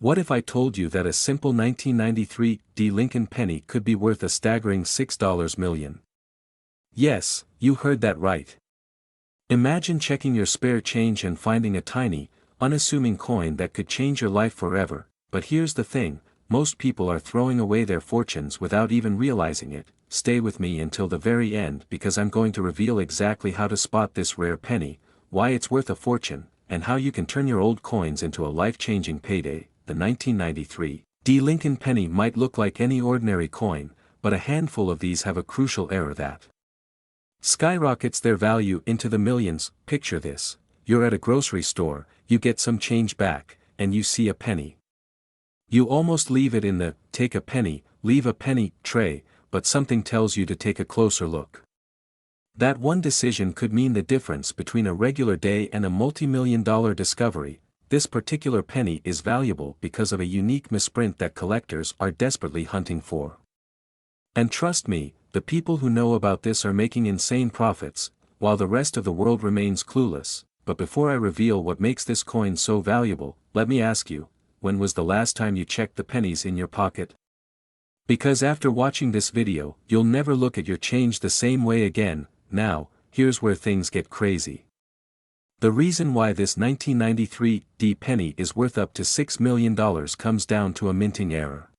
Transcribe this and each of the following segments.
What if I told you that a simple 1993 D Lincoln penny could be worth a staggering $6 million? Yes, you heard that right. Imagine checking your spare change and finding a tiny, unassuming coin that could change your life forever. But here's the thing, most people are throwing away their fortunes without even realizing it. Stay with me until the very end because I'm going to reveal exactly how to spot this rare penny, why it's worth a fortune, and how you can turn your old coins into a life-changing payday. The 1993 D Lincoln penny might look like any ordinary coin, but a handful of these have a crucial error that skyrockets their value into the millions. Picture this: you're at a grocery store, you get some change back, and you see a penny. You almost leave it in the "take a penny, leave a penny" tray, but something tells you to take a closer look. That one decision could mean the difference between a regular day and a multi-million-dollar discovery. This particular penny is valuable because of a unique misprint that collectors are desperately hunting for. And trust me, the people who know about this are making insane profits, while the rest of the world remains clueless. But before I reveal what makes this coin so valuable, let me ask you, when was the last time you checked the pennies in your pocket? Because after watching this video, you'll never look at your change the same way again. Now, here's where things get crazy. The reason why this 1993 D penny is worth up to $6 million comes down to a minting error.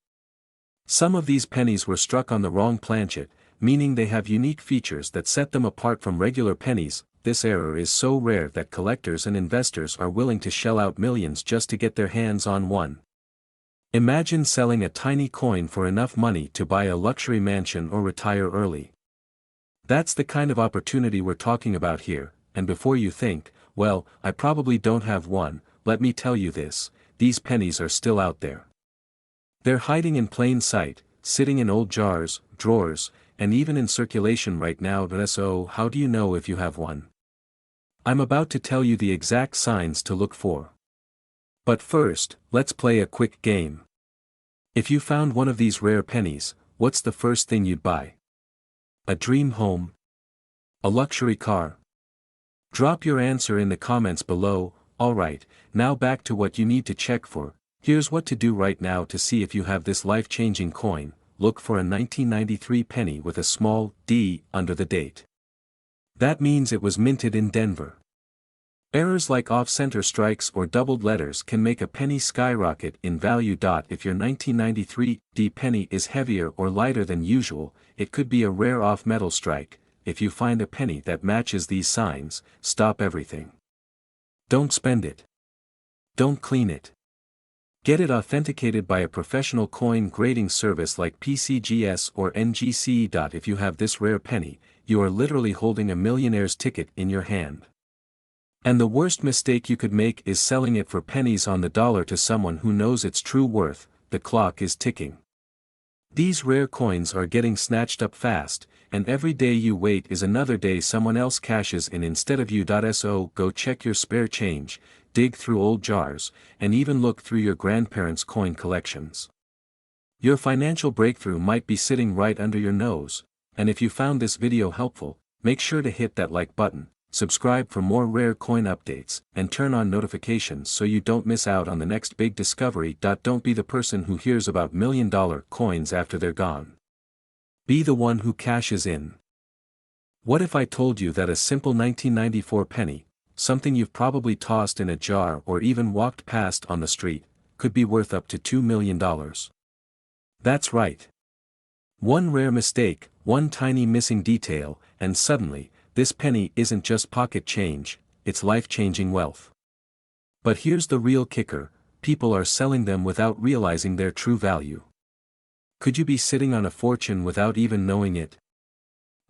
Some of these pennies were struck on the wrong planchet, meaning they have unique features that set them apart from regular pennies. This error is so rare that collectors and investors are willing to shell out millions just to get their hands on one. Imagine selling a tiny coin for enough money to buy a luxury mansion or retire early. That's the kind of opportunity we're talking about here, and before you think, well, I probably don't have one, let me tell you this: these pennies are still out there. They're hiding in plain sight, sitting in old jars, drawers, and even in circulation right now. So how do you know if you have one? I'm about to tell you the exact signs to look for. But first, let's play a quick game. If you found one of these rare pennies, what's the first thing you'd buy? A dream home? A luxury car? Drop your answer in the comments below. Alright, now back to what you need to check for. Here's what to do right now to see if you have this life-changing coin. Look for a 1993 penny with a small D under the date. That means it was minted in Denver. Errors like off-center strikes or doubled letters can make a penny skyrocket in value. If your 1993 D penny is heavier or lighter than usual, it could be a rare off-metal strike. If you find a penny that matches these signs, stop everything. Don't spend it. Don't clean it. Get it authenticated by a professional coin grading service like PCGS or NGC. If you have this rare penny, you are literally holding a millionaire's ticket in your hand. And the worst mistake you could make is selling it for pennies on the dollar to someone who knows its true worth. The clock is ticking. These rare coins are getting snatched up fast, and every day you wait is another day someone else cashes in instead of you. So go check your spare change, dig through old jars, and even look through your grandparents' coin collections. Your financial breakthrough might be sitting right under your nose, and if you found this video helpful, make sure to hit that like button, subscribe for more rare coin updates, and turn on notifications so you don't miss out on the next big discovery. Don't be the person who hears about million-dollar coins after they're gone. Be the one who cashes in. What if I told you that a simple 1994 penny, something you've probably tossed in a jar or even walked past on the street, could be worth up to $2 million? That's right. One rare mistake, one tiny missing detail, and suddenly, this penny isn't just pocket change, it's life-changing wealth. But here's the real kicker: people are selling them without realizing their true value. Could you be sitting on a fortune without even knowing it?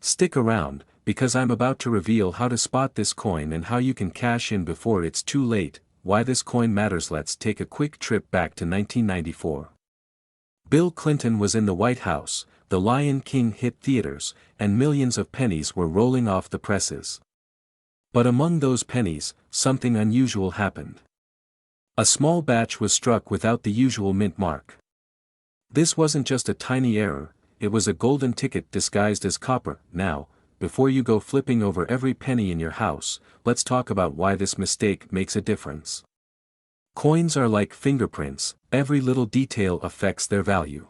Stick around, because I'm about to reveal how to spot this coin and how you can cash in before it's too late. Why this coin matters. Let's take a quick trip back to 1994. Bill Clinton was in the White House, The Lion King hit theaters, and millions of pennies were rolling off the presses. But among those pennies, something unusual happened. A small batch was struck without the usual mint mark. This wasn't just a tiny error, it was a golden ticket disguised as copper. Now, before you go flipping over every penny in your house, let's talk about why this mistake makes a difference. Coins are like fingerprints, every little detail affects their value.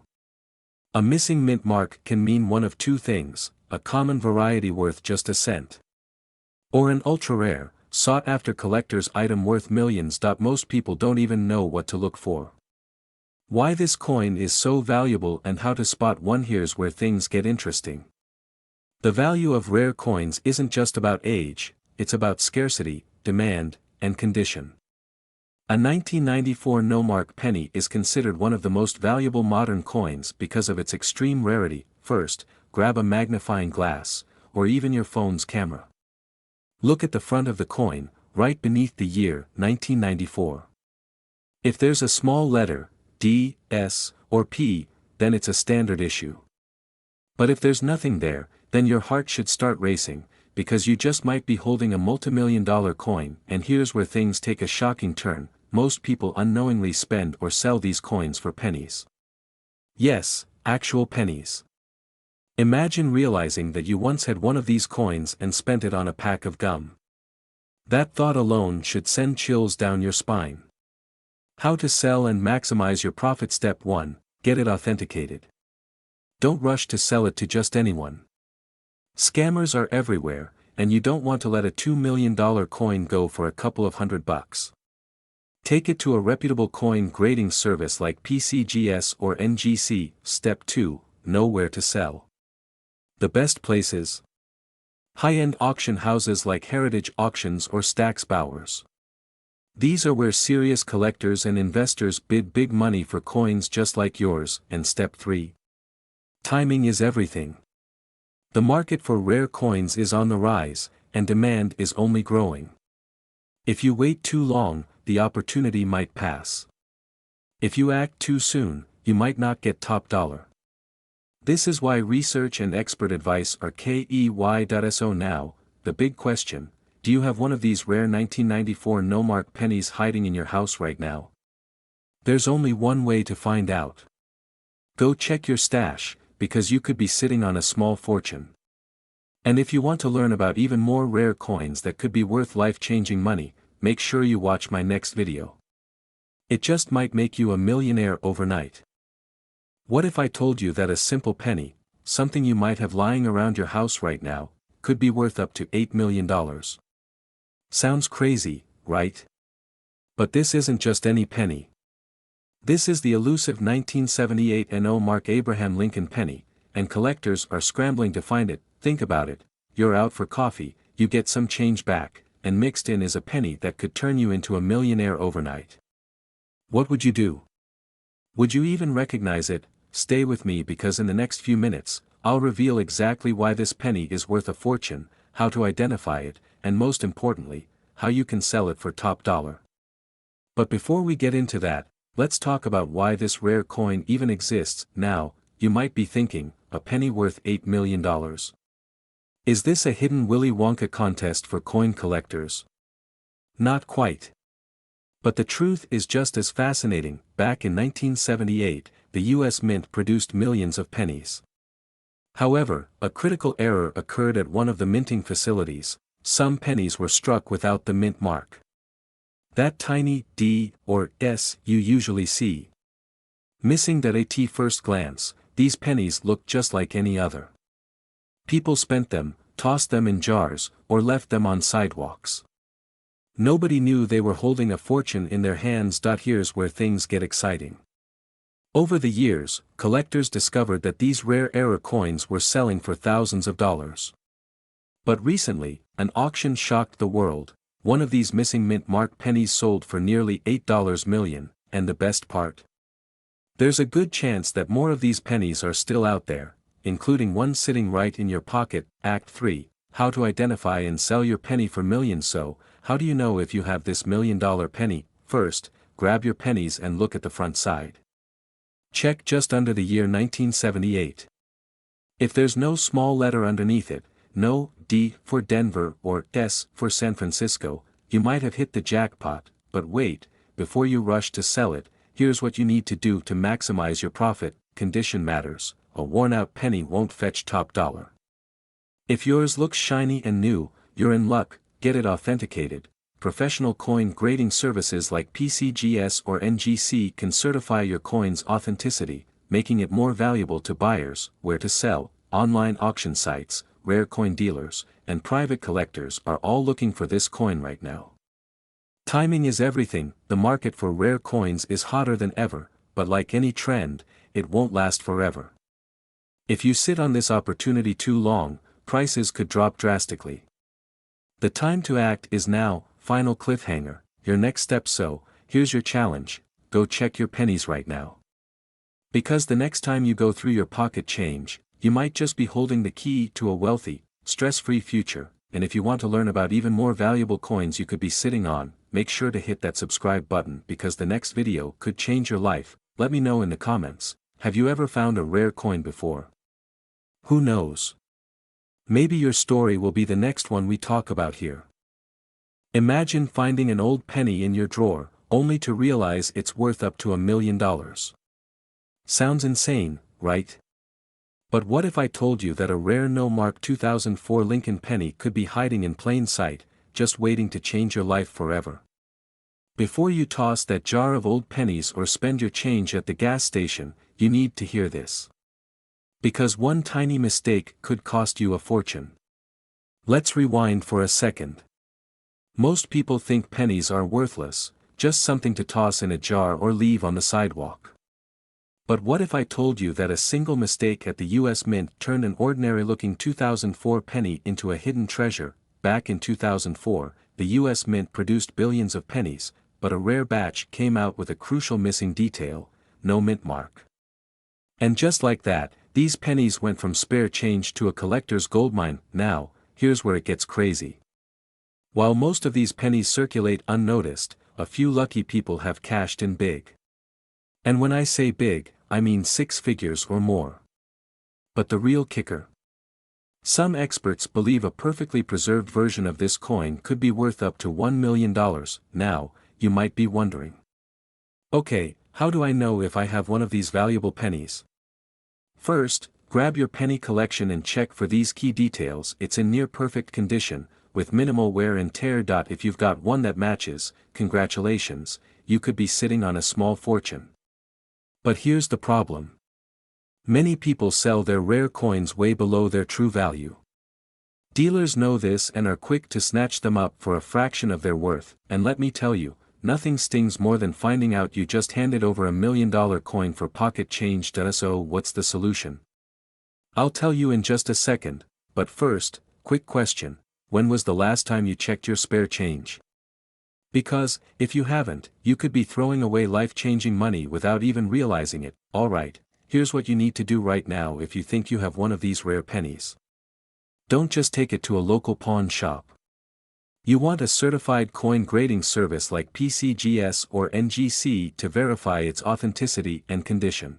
A missing mint mark can mean one of two things: a common variety worth just a cent, or an ultra-rare, sought-after collector's item worth millions. Most people don't even know what to look for. Why this coin is so valuable and how to spot one. Here's where things get interesting. The value of rare coins isn't just about age, it's about scarcity, demand, and condition. A 1994 no-mark penny is considered one of the most valuable modern coins because of its extreme rarity. First, grab a magnifying glass, or even your phone's camera. Look at the front of the coin, right beneath the year, 1994. If there's a small letter, D, S, or P, then it's a standard issue. But if there's nothing there, then your heart should start racing, because you just might be holding a multimillion-dollar coin. And here's where things take a shocking turn: most people unknowingly spend or sell these coins for pennies. Yes, actual pennies. Imagine realizing that you once had one of these coins and spent it on a pack of gum. That thought alone should send chills down your spine. How to sell and maximize your profit. Step 1. Get it authenticated. Don't rush to sell it to just anyone. Scammers are everywhere, and you don't want to let a $2 million coin go for a couple of $100. Take it to a reputable coin grading service like PCGS or NGC. Step 2. Know where to sell. The best places: high-end auction houses like Heritage Auctions or Stack's Bowers. These are where serious collectors and investors bid big money for coins just like yours. And step 3. Timing is everything. The market for rare coins is on the rise, and demand is only growing. If you wait too long, the opportunity might pass. If you act too soon, you might not get top dollar. This is why research and expert advice are key. So now, the big question: do you have one of these rare 1994 no-mark pennies hiding in your house right now? There's only one way to find out. Go check your stash, because you could be sitting on a small fortune. And if you want to learn about even more rare coins that could be worth life-changing money, make sure you watch my next video. It just might make you a millionaire overnight. What if I told you that a simple penny, something you might have lying around your house right now, could be worth up to $8 million? Sounds crazy, right? But this isn't just any penny. This is the elusive 1978 no-mark Abraham Lincoln penny, and collectors are scrambling to find it. Think about it: you're out for coffee, you get some change back, and mixed in is a penny that could turn you into a millionaire overnight. What would you do? Would you even recognize it? Stay with me, because in the next few minutes, I'll reveal exactly why this penny is worth a fortune, how to identify it, and most importantly, how you can sell it for top dollar. But before we get into that, let's talk about why this rare coin even exists. Now, you might be thinking, a penny worth $8 million? Is this a hidden Willy Wonka contest for coin collectors? Not quite. But the truth is just as fascinating. Back in 1978, the US Mint produced millions of pennies. However, a critical error occurred at one of the minting facilities: some pennies were struck without the mint mark. That tiny D or S you usually see. Missing that at first glance, these pennies looked just like any other. People spent them, tossed them in jars, or left them on sidewalks. Nobody knew they were holding a fortune in their hands. Here's where things get exciting. Over the years, collectors discovered that these rare era coins were selling for thousands of dollars. But recently, an auction shocked the world. One of these missing mint mark pennies sold for nearly $8 million, and the best part? There's a good chance that more of these pennies are still out there, including one sitting right in your pocket. Act 3, how to identify and sell your penny for millions. So, how do you know if you have this $1 million penny? First, grab your pennies and look at the front side. Check just under the year 1978. If there's no small letter underneath it, no D for Denver or S for San Francisco, you might have hit the jackpot. But wait, before you rush to sell it, here's what you need to do to maximize your profit. Condition matters. A worn-out penny won't fetch top dollar. If yours looks shiny and new, you're in luck. Get it authenticated. professional coin grading services like PCGS or NGC can certify your coin's authenticity, making it more valuable to buyers. Where to sell, online auction sites, rare coin dealers, and private collectors are all looking for this coin right now. Timing is everything. The market for rare coins is hotter than ever, but like any trend, it won't last forever. If you sit on this opportunity too long, prices could drop drastically. The time to act is now. Final cliffhanger, your next step. So, here's your challenge: go check your pennies right now. Because the next time you go through your pocket change, you might just be holding the key to a wealthy, stress-free future. And if you want to learn about even more valuable coins you could be sitting on, make sure to hit that subscribe button because the next video could change your life. Let me know in the comments, have you ever found a rare coin before? Who knows? Maybe your story will be the next one we talk about here. Imagine finding an old penny in your drawer, only to realize it's worth up to $1 million. Sounds insane, right? But what if I told you that a rare no-mark 2004 Lincoln penny could be hiding in plain sight, just waiting to change your life forever? Before you toss that jar of old pennies or spend your change at the gas station, you need to hear this. Because one tiny mistake could cost you a fortune. Let's rewind for a second. Most people think pennies are worthless, just something to toss in a jar or leave on the sidewalk. But what if I told you that a single mistake at the US Mint turned an ordinary-looking 2004 penny into a hidden treasure? Back in 2004, the US Mint produced billions of pennies, but a rare batch came out with a crucial missing detail: no mint mark. And just like that, these pennies went from spare change to a collector's goldmine. Now, here's where it gets crazy. While most of these pennies circulate unnoticed, a few lucky people have cashed in big. And when I say big, I mean 6 figures or more. But the real kicker? Some experts believe a perfectly preserved version of this coin could be worth up to $1 million. Now, you might be wondering. Okay, how do I know if I have one of these valuable pennies? First, grab your penny collection and check for these key details. It's in near perfect condition, with minimal wear and tear. If you've got one that matches, congratulations, you could be sitting on a small fortune. But here's the problem. Many people sell their rare coins way below their true value. Dealers know this and are quick to snatch them up for a fraction of their worth, and let me tell you, nothing stings more than finding out you just handed over $1 million coin for pocket change. So what's the solution? I'll tell you in just a second, but first, quick question: when was the last time you checked your spare change? Because, if you haven't, you could be throwing away life-changing money without even realizing it. Alright, here's what you need to do right now if you think you have one of these rare pennies. Don't just take it to a local pawn shop. You want a certified coin grading service like PCGS or NGC to verify its authenticity and condition.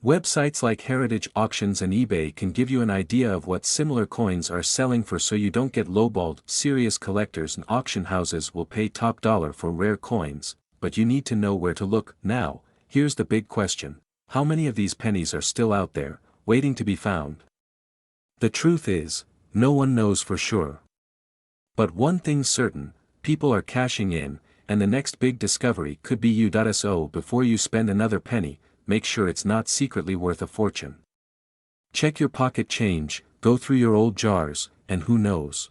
Websites like Heritage Auctions and eBay can give you an idea of what similar coins are selling for, so you don't get lowballed. Serious collectors and auction houses will pay top dollar for rare coins, but you need to know where to look. Now, here's the big question: how many of these pennies are still out there, waiting to be found? The truth is, no one knows for sure. But one thing's certain, people are cashing in, and the next big discovery could be you. So before you spend another penny, make sure it's not secretly worth a fortune. Check your pocket change, go through your old jars, and who knows?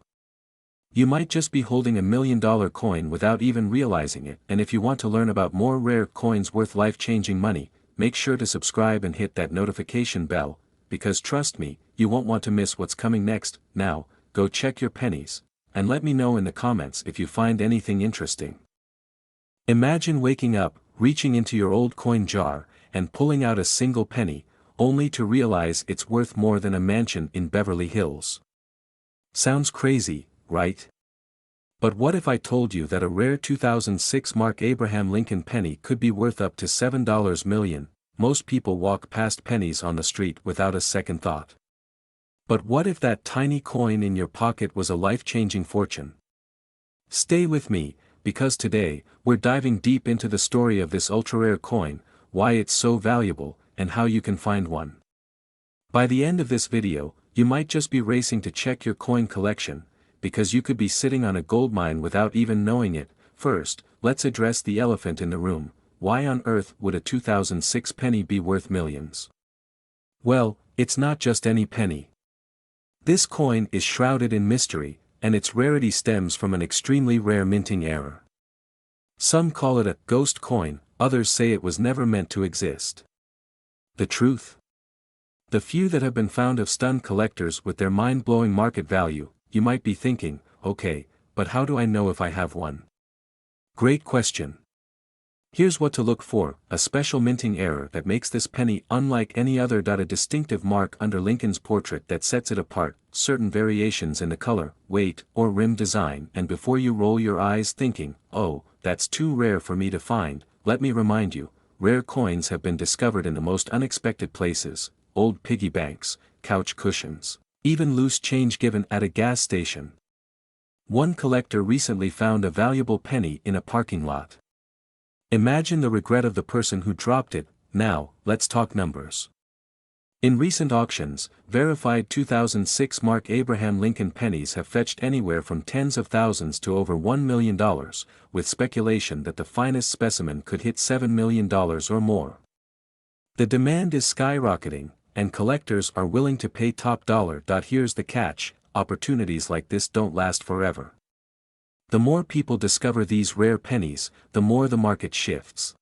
You might just be holding $1 million coin without even realizing it. And if you want to learn about more rare coins worth life-changing money, make sure to subscribe and hit that notification bell, because trust me, you won't want to miss what's coming next. Now, go check your pennies, and let me know in the comments if you find anything interesting. Imagine waking up, reaching into your old coin jar, and pulling out a single penny, only to realize it's worth more than a mansion in Beverly Hills. Sounds crazy, right? But what if I told you that a rare 2006 Mark Abraham Lincoln penny could be worth up to $7 million? Most people walk past pennies on the street without a second thought. But what if that tiny coin in your pocket was a life-changing fortune? Stay with me, because today, we're diving deep into the story of this ultra-rare coin, why it's so valuable, and how you can find one. By the end of this video, you might just be racing to check your coin collection, because you could be sitting on a goldmine without even knowing it. First, let's address the elephant in the room. Why on earth would a 2006 penny be worth millions? Well, it's not just any penny. This coin is shrouded in mystery, and its rarity stems from an extremely rare minting error. Some call it a ghost coin, others say it was never meant to exist. The truth? The few that have been found have stunned collectors with their mind-blowing market value. You might be thinking, okay, but how do I know if I have one? Great question. Here's what to look for: a special minting error that makes this penny unlike any other. A distinctive mark under Lincoln's portrait that sets it apart, certain variations in the color, weight, or rim design. And before you roll your eyes thinking, oh, that's too rare for me to find, let me remind you, rare coins have been discovered in the most unexpected places: old piggy banks, couch cushions, even loose change given at a gas station. One collector recently found a valuable penny in a parking lot. Imagine the regret of the person who dropped it. Now, let's talk numbers. In recent auctions, verified 2006 Mark Abraham Lincoln pennies have fetched anywhere from tens of thousands to over $1 million, with speculation that the finest specimen could hit $7 million or more. The demand is skyrocketing, and collectors are willing to pay top dollar. Here's the catch: opportunities like this don't last forever. The more people discover these rare pennies, the more the market shifts.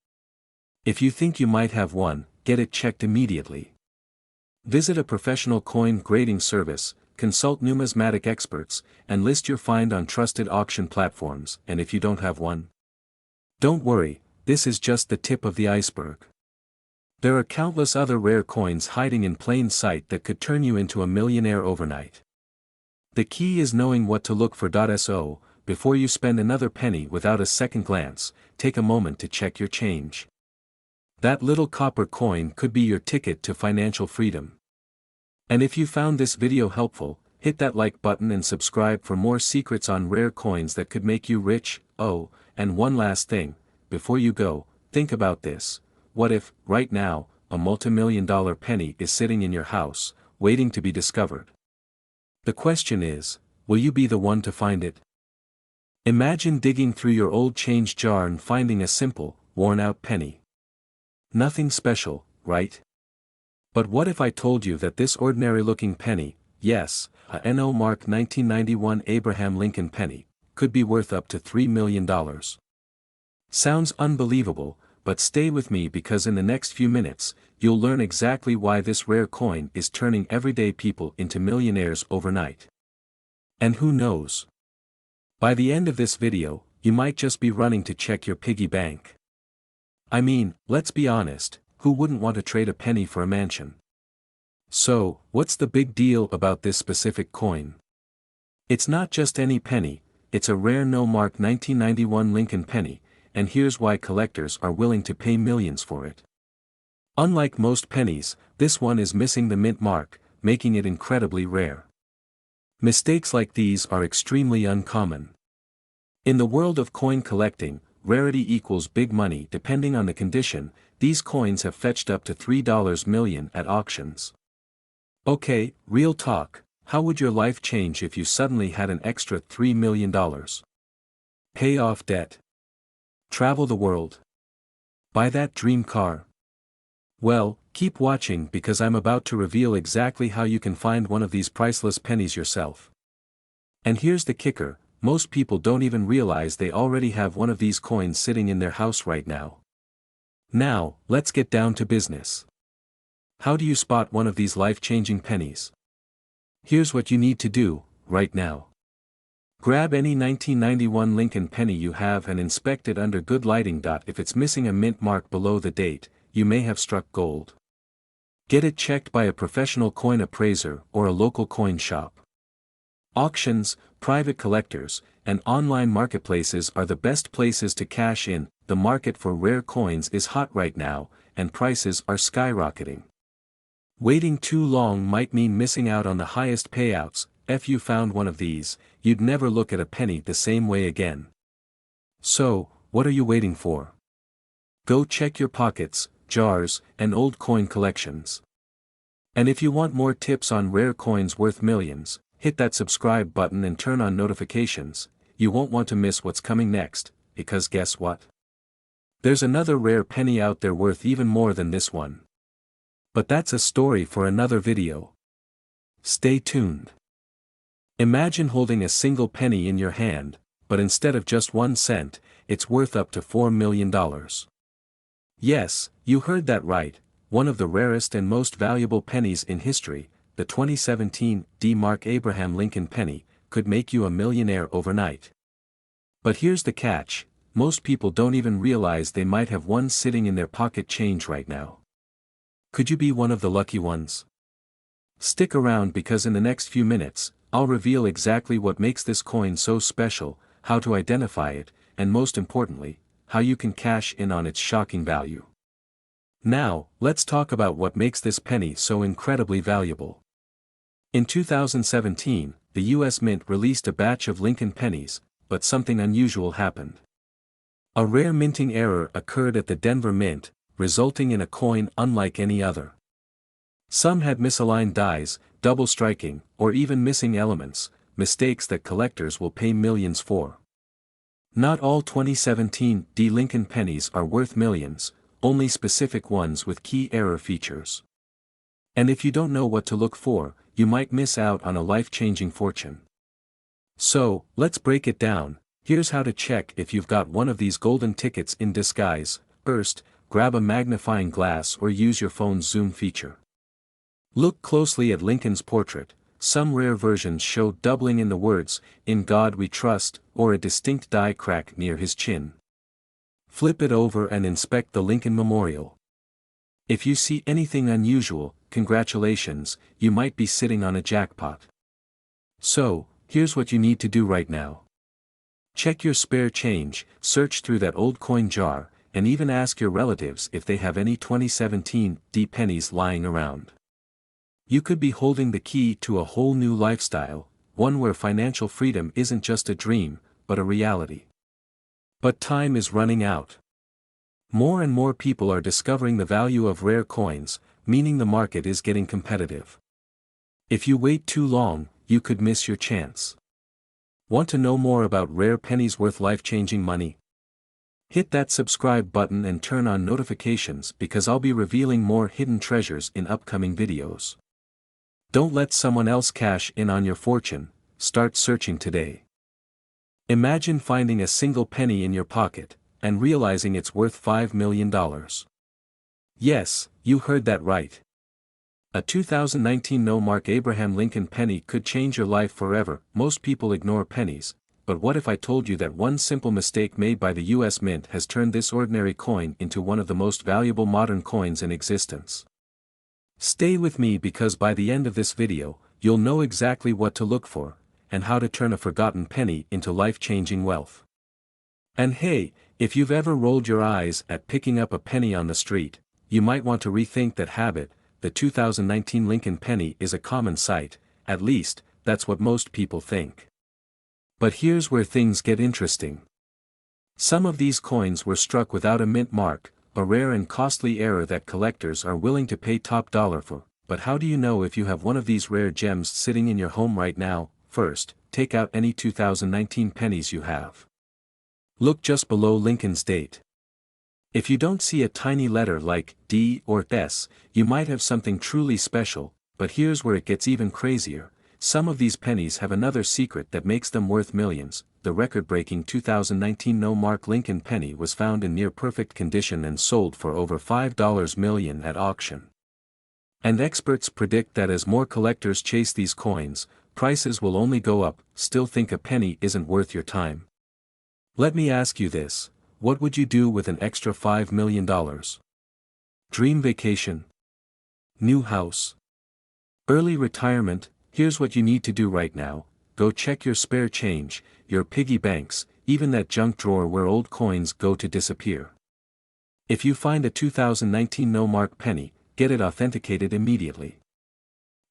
If you think you might have one, get it checked immediately. Visit a professional coin grading service, consult numismatic experts, and list your find on trusted auction platforms. And if you don't have one, don't worry, this is just the tip of the iceberg. There are countless other rare coins hiding in plain sight that could turn you into a millionaire overnight. The key is knowing what to look for. So, before you spend another penny without a second glance, take a moment to check your change. That little copper coin could be your ticket to financial freedom. And if you found this video helpful, hit that like button and subscribe for more secrets on rare coins that could make you rich. Oh, and one last thing, before you go, think about this. What if, right now, a multi-million-dollar penny is sitting in your house, waiting to be discovered? The question is, will you be the one to find it? Imagine digging through your old change jar and finding a simple, worn-out penny. Nothing special, right? But what if I told you that this ordinary-looking penny, yes, a NO Mark 1991 Abraham Lincoln penny, could be worth up to $3 million? Sounds unbelievable, but stay with me because in the next few minutes, you'll learn exactly why this rare coin is turning everyday people into millionaires overnight. And who knows? By the end of this video, you might just be running to check your piggy bank. I mean, let's be honest, who wouldn't want to trade a penny for a mansion? So, what's the big deal about this specific coin? It's not just any penny, it's a rare no Mark 1991 Lincoln penny, and here's why collectors are willing to pay millions for it. Unlike most pennies, this one is missing the mint mark, making it incredibly rare. Mistakes like these are extremely uncommon. In the world of coin collecting, rarity equals big money. Depending on the condition, these coins have fetched up to $3 million at auctions. Okay, real talk, how would your life change if you suddenly had an extra $3 million? Pay off debt? Travel the world? Buy that dream car? Well, keep watching because I'm about to reveal exactly how you can find one of these priceless pennies yourself. And here's the kicker, most people don't even realize they already have one of these coins sitting in their house right now. Now, let's get down to business. How do you spot one of these life-changing pennies? Here's what you need to do, right now. Grab any 1991 Lincoln penny you have and inspect it under good lighting. If it's missing a mint mark below the date, you may have struck gold. Get it checked by a professional coin appraiser or a local coin shop. Auctions, private collectors, and online marketplaces are the best places to cash in. The market for rare coins is hot right now, and prices are skyrocketing. Waiting too long might mean missing out on the highest payouts. If you found one of these, you'd never look at a penny the same way again. So, what are you waiting for? Go check your pockets, jars, and old coin collections. And if you want more tips on rare coins worth millions, hit that subscribe button and turn on notifications. You won't want to miss what's coming next, because guess what? There's another rare penny out there worth even more than this one. But that's a story for another video. Stay tuned. Imagine holding a single penny in your hand, but instead of just 1 cent, it's worth up to $4 million. Yes, you heard that right, one of the rarest and most valuable pennies in history, the 2017 D. Mark Abraham Lincoln penny, could make you a millionaire overnight. But here's the catch, most people don't even realize they might have one sitting in their pocket change right now. Could you be one of the lucky ones? Stick around because in the next few minutes, I'll reveal exactly what makes this coin so special, how to identify it, and most importantly, how you can cash in on its shocking value. Now, let's talk about what makes this penny so incredibly valuable. In 2017, the U.S. Mint released a batch of Lincoln pennies, but something unusual happened. A rare minting error occurred at the Denver Mint, resulting in a coin unlike any other. Some had misaligned dies, double striking, or even missing elements, mistakes that collectors will pay millions for. Not all 2017 D. Lincoln pennies are worth millions, only specific ones with key error features. And if you don't know what to look for, you might miss out on a life-changing fortune. So, let's break it down. Here's how to check if you've got one of these golden tickets in disguise. First, grab a magnifying glass or use your phone's zoom feature. Look closely at Lincoln's portrait. Some rare versions show doubling in the words, "In God We Trust," or a distinct die crack near his chin. Flip it over and inspect the Lincoln Memorial. If you see anything unusual, congratulations, you might be sitting on a jackpot. So, here's what you need to do right now. Check your spare change, search through that old coin jar, and even ask your relatives if they have any 2017 D pennies lying around. You could be holding the key to a whole new lifestyle, one where financial freedom isn't just a dream, but a reality. But time is running out. More and more people are discovering the value of rare coins, meaning the market is getting competitive. If you wait too long, you could miss your chance. Want to know more about rare pennies worth life-changing money? Hit that subscribe button and turn on notifications because I'll be revealing more hidden treasures in upcoming videos. Don't let someone else cash in on your fortune, start searching today. Imagine finding a single penny in your pocket, and realizing it's worth $5 million. Yes, you heard that right. A 2019 No. Mark Abraham Lincoln penny could change your life forever. Most people ignore pennies, but what if I told you that one simple mistake made by the U.S. Mint has turned this ordinary coin into one of the most valuable modern coins in existence? Stay with me because by the end of this video, you'll know exactly what to look for, and how to turn a forgotten penny into life-changing wealth. And hey, if you've ever rolled your eyes at picking up a penny on the street, you might want to rethink that habit. The 2019 Lincoln penny is a common sight, at least, that's what most people think. But here's where things get interesting. Some of these coins were struck without a mint mark, a rare and costly error that collectors are willing to pay top dollar for. But how do you know if you have one of these rare gems sitting in your home right now? First, take out any 2019 pennies you have. Look just below Lincoln's date. If you don't see a tiny letter like D or S, you might have something truly special, but here's where it gets even crazier. Some of these pennies have another secret that makes them worth millions. The record-breaking 2019 No. Mark Lincoln penny was found in near-perfect condition and sold for over $5 million at auction. And experts predict that as more collectors chase these coins, prices will only go up. Still think a penny isn't worth your time? Let me ask you this, what would you do with an extra $5 million? Dream vacation? New house? Early retirement? Here's what you need to do right now, go check your spare change, your piggy banks, even that junk drawer where old coins go to disappear. If you find a 2019 No. Mark penny, get it authenticated immediately.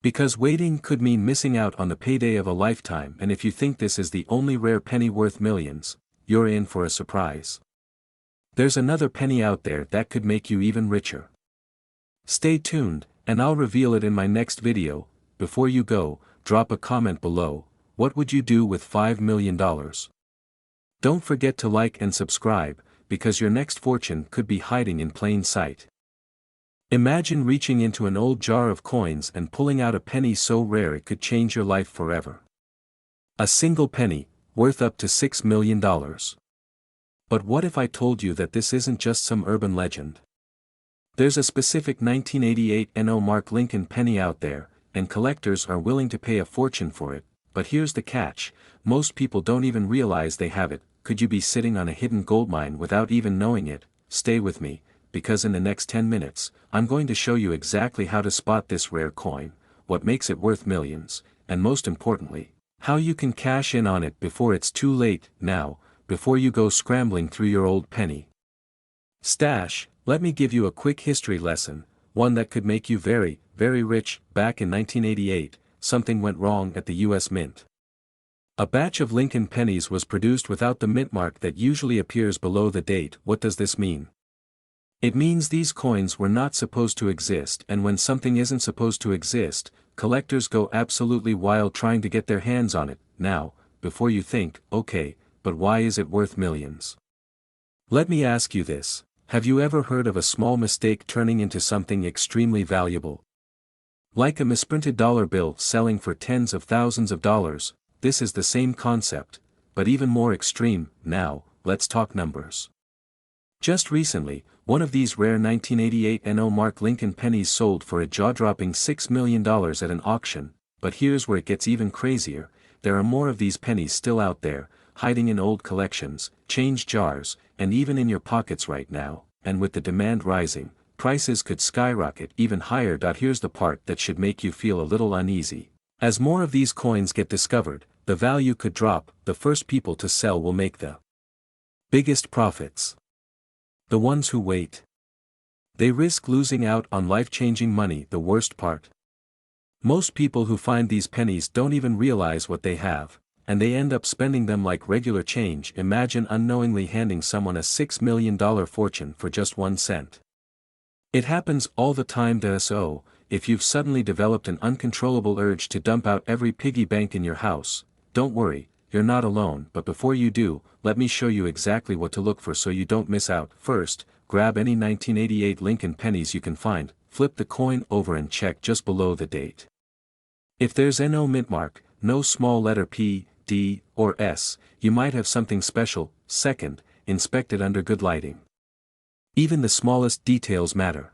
Because waiting could mean missing out on the payday of a lifetime, and if you think this is the only rare penny worth millions, you're in for a surprise. There's another penny out there that could make you even richer. Stay tuned, and I'll reveal it in my next video. Before you go, drop a comment below. What would you do with $5 million? Don't forget to like and subscribe, because your next fortune could be hiding in plain sight. Imagine reaching into an old jar of coins and pulling out a penny so rare it could change your life forever. A single penny, worth up to $6 million. But what if I told you that this isn't just some urban legend? There's a specific 1988 NO Mark Lincoln penny out there, and collectors are willing to pay a fortune for it, but here's the catch: most people don't even realize they have it. Could you be sitting on a hidden goldmine without even knowing it? Stay with me, because in the next 10 minutes, I'm going to show you exactly how to spot this rare coin, what makes it worth millions, and most importantly, how you can cash in on it before it's too late. Now, before you go scrambling through your old penny stash, let me give you a quick history lesson, one that could make you very, very rich. Back in 1988, something went wrong at the US Mint. A batch of Lincoln pennies was produced without the mint mark that usually appears below the date. What does this mean? It means these coins were not supposed to exist, and when something isn't supposed to exist, collectors go absolutely wild trying to get their hands on it. Now, before you think, okay, but why is it worth millions? Let me ask you this: have you ever heard of a small mistake turning into something extremely valuable? Like a misprinted dollar bill selling for tens of thousands of dollars. This is the same concept, but even more extreme. Now, let's talk numbers. Just recently, one of these rare 1988 NO Mark Lincoln pennies sold for a jaw-dropping $6 million at an auction. But here's where it gets even crazier: there are more of these pennies still out there, hiding in old collections, change jars, and even in your pockets right now. And with the demand rising, prices could skyrocket even higher. Here's the part that should make you feel a little uneasy. As more of these coins get discovered, the value could drop. The first people to sell will make the biggest profits. The ones who wait. They risk losing out on life-changing money. The worst part: most people who find these pennies don't even realize what they have, and they end up spending them like regular change. Imagine unknowingly handing someone a $6 million fortune for just 1 cent. It happens all the time. So, if you've suddenly developed an uncontrollable urge to dump out every piggy bank in your house, don't worry, you're not alone. But before you do, let me show you exactly what to look for so you don't miss out. First, grab any 1988 Lincoln pennies you can find, flip the coin over and check just below the date. If there's no mint mark, no small letter P, D, or S, you might have something special. Second, inspect it under good lighting. Even the smallest details matter.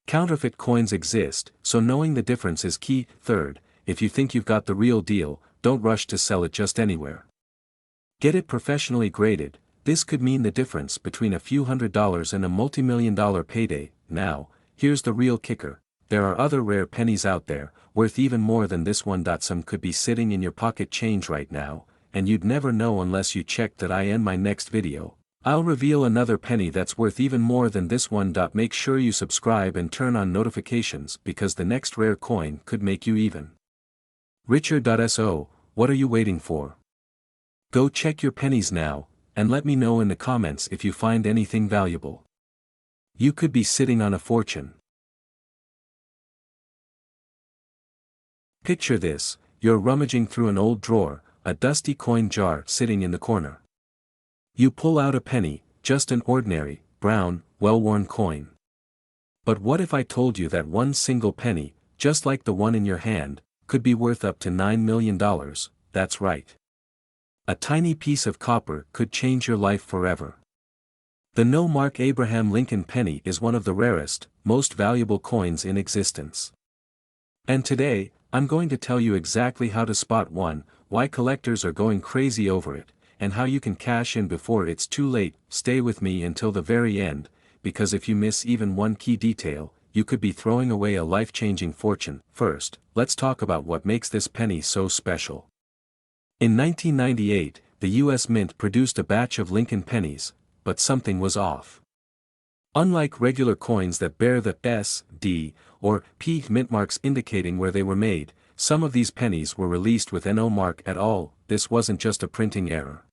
Counterfeit coins exist, so knowing the difference is key. Third, if you think you've got the real deal, don't rush to sell it just anywhere. Get it professionally graded. This could mean the difference between a few $100s and a multi-million-dollar payday. Now, here's the real kicker: there are other rare pennies out there, worth even more than this one. Some could be sitting in your pocket change right now, and you'd never know unless you checked that. In my next video, I'll reveal another penny that's worth even more than this one. Make sure you subscribe and turn on notifications, because the next rare coin could make you even richer. So, what are you waiting for? Go check your pennies now, and let me know in the comments if you find anything valuable. You could be sitting on a fortune. Picture this: you're rummaging through an old drawer, a dusty coin jar sitting in the corner. You pull out a penny, just an ordinary, brown, well-worn coin. But what if I told you that one single penny, just like the one in your hand, could be worth up to $9 million? That's right. A tiny piece of copper could change your life forever. The No Mark Abraham Lincoln penny is one of the rarest, most valuable coins in existence. And today, I'm going to tell you exactly how to spot one, why collectors are going crazy over it, and how you can cash in before it's too late. Stay with me until the very end, because if you miss even one key detail, you could be throwing away a life-changing fortune. First, let's talk about what makes this penny so special. In 1998, the US Mint produced a batch of Lincoln pennies, but something was off. Unlike regular coins that bear the S, D, or P mint marks indicating where they were made, some of these pennies were released with no mark at all. This wasn't just a printing error.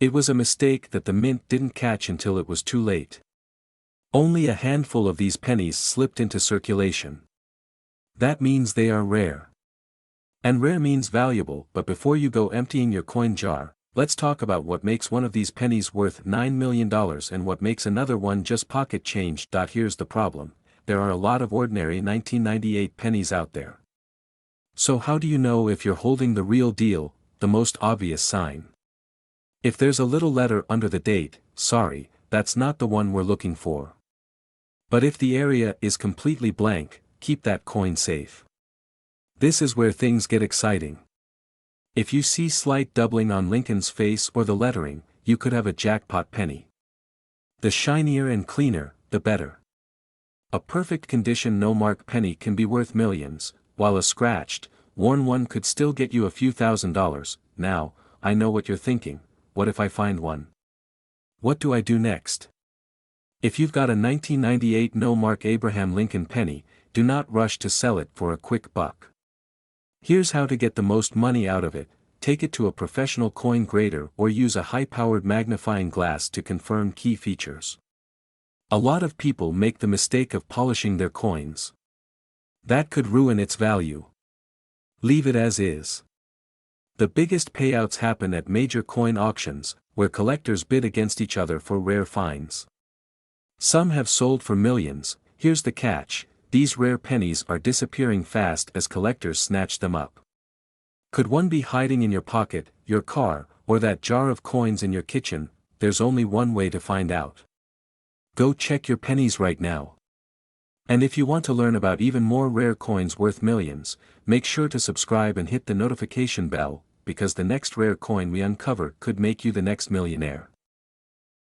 It was a mistake that the mint didn't catch until it was too late. Only a handful of these pennies slipped into circulation. That means they are rare. And rare means valuable, but before you go emptying your coin jar, let's talk about what makes one of these pennies worth $9 million and what makes another one just pocket change. Here's the problem: there are a lot of ordinary 1998 pennies out there. So how do you know if you're holding the real deal? The most obvious sign. If there's a little letter under the date, sorry, that's not the one we're looking for. But if the area is completely blank, keep that coin safe. This is where things get exciting. If you see slight doubling on Lincoln's face or the lettering, you could have a jackpot penny. The shinier and cleaner, the better. A perfect condition no-mark penny can be worth millions, while a scratched, worn one could still get you a few $1,000s. Now, I know what you're thinking: what if I find one? What do I do next? If you've got a 1998 no-mark Abraham Lincoln penny, do not rush to sell it for a quick buck. Here's how to get the most money out of it: take it to a professional coin grader or use a high-powered magnifying glass to confirm key features. A lot of people make the mistake of polishing their coins. That could ruin its value. Leave it as is. The biggest payouts happen at major coin auctions, where collectors bid against each other for rare finds. Some have sold for millions. Here's the catch: these rare pennies are disappearing fast as collectors snatch them up. Could one be hiding in your pocket, your car, or that jar of coins in your kitchen? There's only one way to find out. Go check your pennies right now. And if you want to learn about even more rare coins worth millions, make sure to subscribe and hit the notification bell, because the next rare coin we uncover could make you the next millionaire.